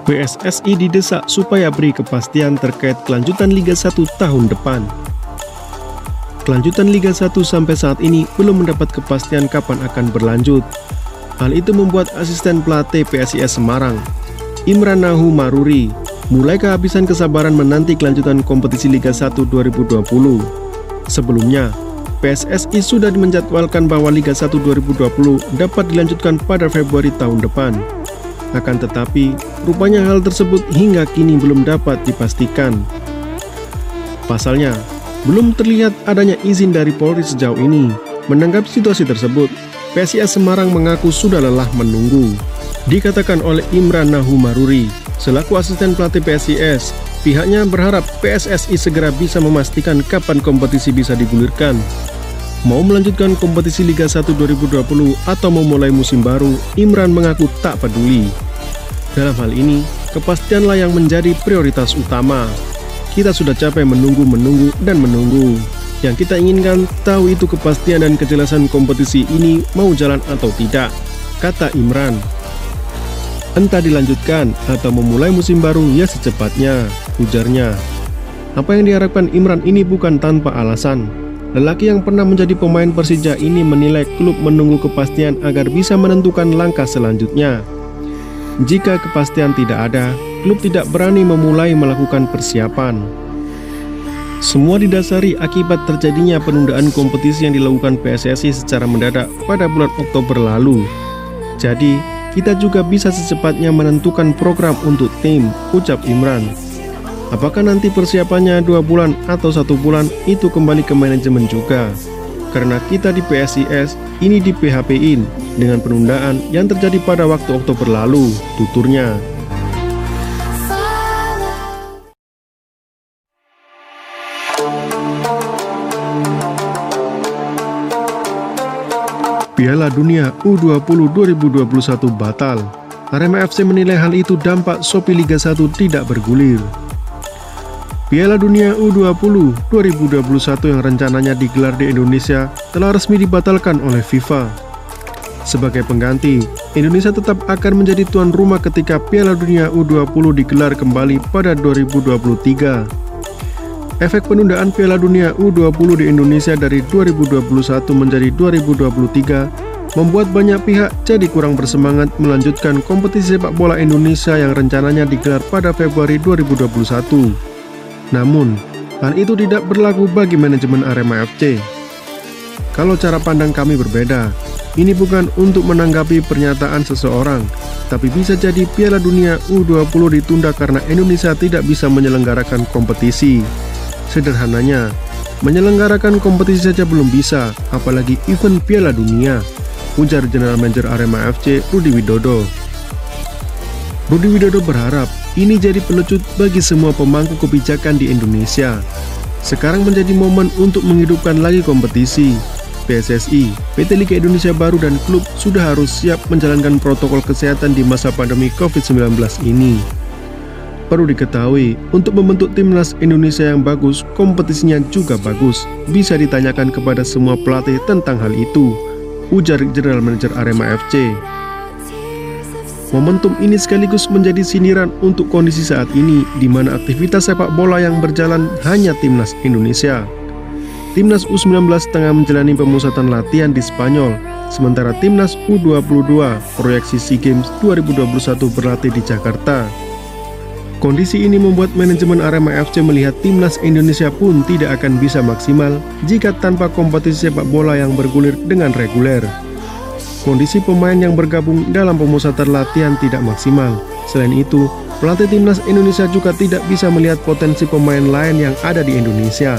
PSSI didesak supaya beri kepastian terkait kelanjutan Liga 1 tahun depan. Kelanjutan Liga 1 sampai saat ini belum mendapat kepastian kapan akan berlanjut. Hal itu membuat asisten pelatih PSIS Semarang, Imran Nahu Maruri, mulai kehabisan kesabaran menanti kelanjutan kompetisi Liga 1 2020. Sebelumnya, PSSI sudah menjadwalkan bahwa Liga 1 2020 dapat dilanjutkan pada Februari tahun depan. Akan tetapi, rupanya hal tersebut hingga kini belum dapat dipastikan. Pasalnya, belum terlihat adanya izin dari Polri sejauh ini. Menanggapi situasi tersebut, PSIS Semarang mengaku sudah lelah menunggu. Dikatakan oleh Imran Nahu Maruri, selaku asisten pelatih PSIS, pihaknya berharap PSSI segera bisa memastikan kapan kompetisi bisa digulirkan. Mau melanjutkan kompetisi Liga 1 2020 atau memulai musim baru, Imran mengaku tak peduli. Dalam hal ini, kepastianlah yang menjadi prioritas utama. Kita sudah capek menunggu dan menunggu. Yang kita inginkan tahu itu kepastian dan kejelasan kompetisi ini mau jalan atau tidak, kata Imran. Entah dilanjutkan atau memulai musim baru ya secepatnya, ujarnya. Apa yang diharapkan Imran ini bukan tanpa alasan. Lelaki yang pernah menjadi pemain Persija ini menilai klub menunggu kepastian agar bisa menentukan langkah selanjutnya. Jika kepastian tidak ada, klub tidak berani memulai melakukan persiapan. Semua didasari akibat terjadinya penundaan kompetisi yang dilakukan PSSI secara mendadak pada bulan Oktober lalu. Jadi, kita juga bisa secepatnya menentukan program untuk tim, ucap Imran. Apakah nanti persiapannya 2 bulan atau 1 bulan, itu kembali ke manajemen juga. Karena kita di PSIS ini di PHP-in dengan penundaan yang terjadi pada waktu Oktober lalu, tuturnya. Piala Dunia U20 2021 batal. Arema FC menilai hal itu dampak Shopee Liga 1 tidak bergulir. Piala Dunia U20 2021 yang rencananya digelar di Indonesia telah resmi dibatalkan oleh FIFA. Sebagai pengganti, Indonesia tetap akan menjadi tuan rumah ketika Piala Dunia U20 digelar kembali pada 2023. Efek penundaan Piala Dunia U20 di Indonesia dari 2021 menjadi 2023 membuat banyak pihak jadi kurang bersemangat melanjutkan kompetisi sepak bola Indonesia yang rencananya digelar pada Februari 2021. Namun, hal itu tidak berlaku bagi manajemen Arema FC. Kalau cara pandang kami berbeda, ini bukan untuk menanggapi pernyataan seseorang, tapi bisa jadi Piala Dunia U20 ditunda karena Indonesia tidak bisa menyelenggarakan kompetisi. Sederhananya, menyelenggarakan kompetisi saja belum bisa, apalagi event Piala Dunia, ujar General Manager Arema FC Rudi Widodo. Rudi Widodo berharap ini jadi pelecut bagi semua pemangku kebijakan di Indonesia. Sekarang menjadi momen untuk menghidupkan lagi kompetisi. PSSI, PT Liga Indonesia Baru dan klub sudah harus siap menjalankan protokol kesehatan di masa pandemi COVID-19 ini. Perlu diketahui, untuk membentuk timnas Indonesia yang bagus, kompetisinya juga bagus. Bisa ditanyakan kepada semua pelatih tentang hal itu, ujar General Manager Arema FC. Momentum ini sekaligus menjadi sindiran untuk kondisi saat ini, di mana aktivitas sepak bola yang berjalan hanya timnas Indonesia. Timnas U19 tengah menjalani pemusatan latihan di Spanyol, sementara timnas U22 proyeksi SEA Games 2021 berlatih di Jakarta. Kondisi ini membuat manajemen Arema FC melihat timnas Indonesia pun tidak akan bisa maksimal jika tanpa kompetisi sepak bola yang bergulir dengan reguler. Kondisi pemain yang bergabung dalam pemusatan latihan tidak maksimal. Selain itu, pelatih timnas Indonesia juga tidak bisa melihat potensi pemain lain yang ada di Indonesia.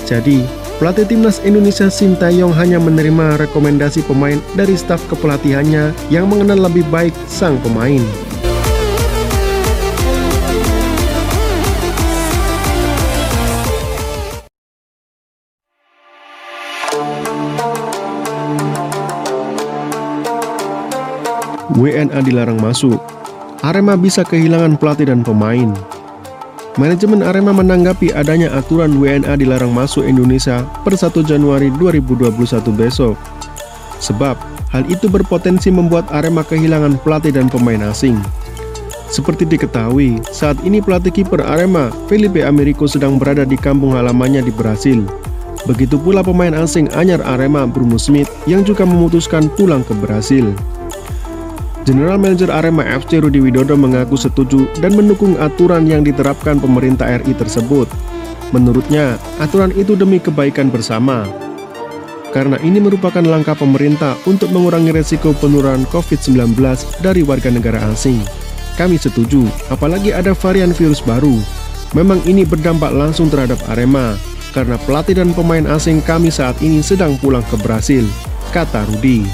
Jadi, pelatih timnas Indonesia Sintayong hanya menerima rekomendasi pemain dari staf kepelatihannya yang mengenal lebih baik sang pemain. WNA dilarang masuk. Arema bisa kehilangan pelatih dan pemain. Manajemen Arema menanggapi adanya aturan WNA dilarang masuk Indonesia per 1 Januari 2021 besok. Sebab, hal itu berpotensi membuat Arema kehilangan pelatih dan pemain asing. Seperti diketahui, saat ini pelatih kiper Arema, Felipe Americo sedang berada di kampung halamannya di Brasil. Begitu pula pemain asing anyar Arema, Bruno Smith, yang juga memutuskan pulang ke Brasil. General Manager Arema FC Rudi Widodo mengaku setuju dan mendukung aturan yang diterapkan pemerintah RI tersebut. Menurutnya, aturan itu demi kebaikan bersama. Karena ini merupakan langkah pemerintah untuk mengurangi resiko penularan COVID-19 dari warga negara asing. Kami setuju, apalagi ada varian virus baru. Memang ini berdampak langsung terhadap Arema, karena pelatih dan pemain asing kami saat ini sedang pulang ke Brasil, kata Rudi.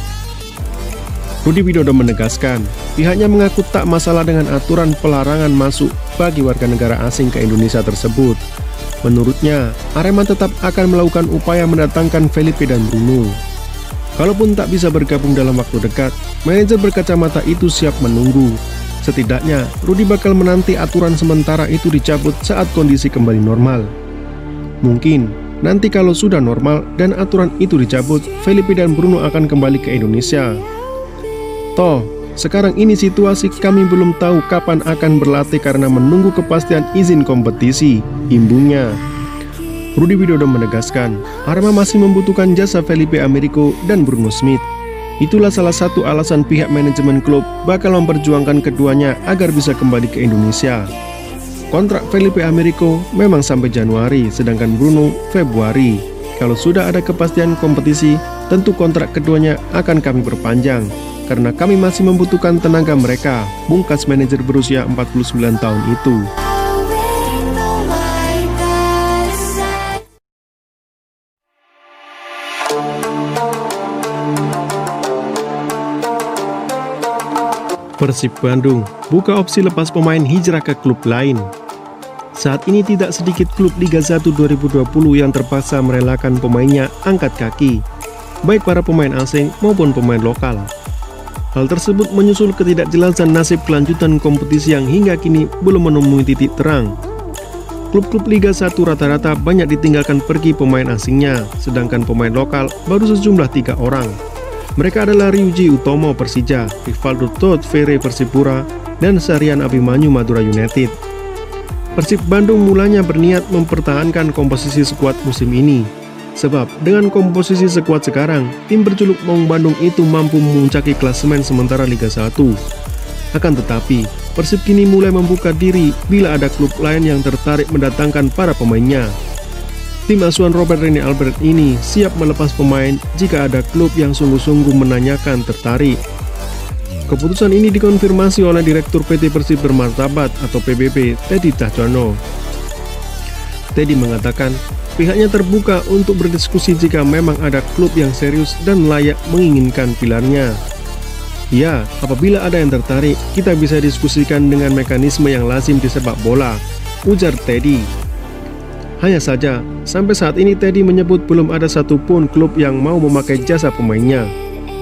Rudi Widodo menegaskan, pihaknya mengaku tak masalah dengan aturan pelarangan masuk bagi warga negara asing ke Indonesia tersebut. Menurutnya, Arema tetap akan melakukan upaya mendatangkan Felipe dan Bruno. Kalaupun tak bisa bergabung dalam waktu dekat, manajer berkacamata itu siap menunggu. Setidaknya, Rudi bakal menanti aturan sementara itu dicabut saat kondisi kembali normal. Mungkin, nanti kalau sudah normal dan aturan itu dicabut, Felipe dan Bruno akan kembali ke Indonesia. Toh, sekarang ini situasi kami belum tahu kapan akan berlatih karena menunggu kepastian izin kompetisi, imbungnya. Rudi Widodo menegaskan, Arema masih membutuhkan jasa Felipe Americo dan Bruno Smith. Itulah salah satu alasan pihak manajemen klub bakal memperjuangkan keduanya agar bisa kembali ke Indonesia. Kontrak Felipe Americo memang sampai Januari, sedangkan Bruno Februari. Kalau sudah ada kepastian kompetisi, tentu kontrak keduanya akan kami perpanjang, karena kami masih membutuhkan tenaga mereka, bungkas manajer berusia 49 tahun itu. Persib Bandung buka opsi lepas pemain hijrah ke klub lain. Saat ini tidak sedikit klub Liga 1 2020 yang terpaksa merelakan pemainnya angkat kaki, baik para pemain asing maupun pemain lokal. Hal tersebut menyusul ketidakjelasan nasib kelanjutan kompetisi yang hingga kini belum menemui titik terang. Klub-klub Liga 1 rata-rata banyak ditinggalkan pergi pemain asingnya, sedangkan pemain lokal baru sejumlah 3 orang. Mereka adalah Ryuji Utomo Persija, Rivaldo Todd Ferre Persipura, dan Sarian Abimanyu Madura United. Persib Bandung mulanya berniat mempertahankan komposisi skuad musim ini. Sebab dengan komposisi skuad sekarang, tim berjuluk Maung Bandung itu mampu memuncaki klasemen sementara Liga 1. Akan tetapi, Persib kini mulai membuka diri bila ada klub lain yang tertarik mendatangkan para pemainnya. Tim asuhan Robert Rene Albert ini siap melepas pemain jika ada klub yang sungguh-sungguh menanyakan tertarik. Keputusan ini dikonfirmasi oleh Direktur PT Persib Bermartabat atau PBB, Teddy Cahyono. Teddy mengatakan, pihaknya terbuka untuk berdiskusi jika memang ada klub yang serius dan layak menginginkan pilarnya. Ya, apabila ada yang tertarik, kita bisa diskusikan dengan mekanisme yang lazim di sepak bola, ujar Teddy. Hanya saja, sampai saat ini Teddy menyebut belum ada satupun klub yang mau memakai jasa pemainnya.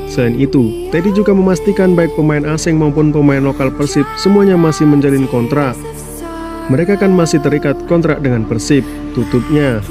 Selain itu, Teddy juga memastikan baik pemain asing maupun pemain lokal Persib semuanya masih menjalin kontrak. Mereka kan masih terikat kontrak dengan Persib, tutupnya.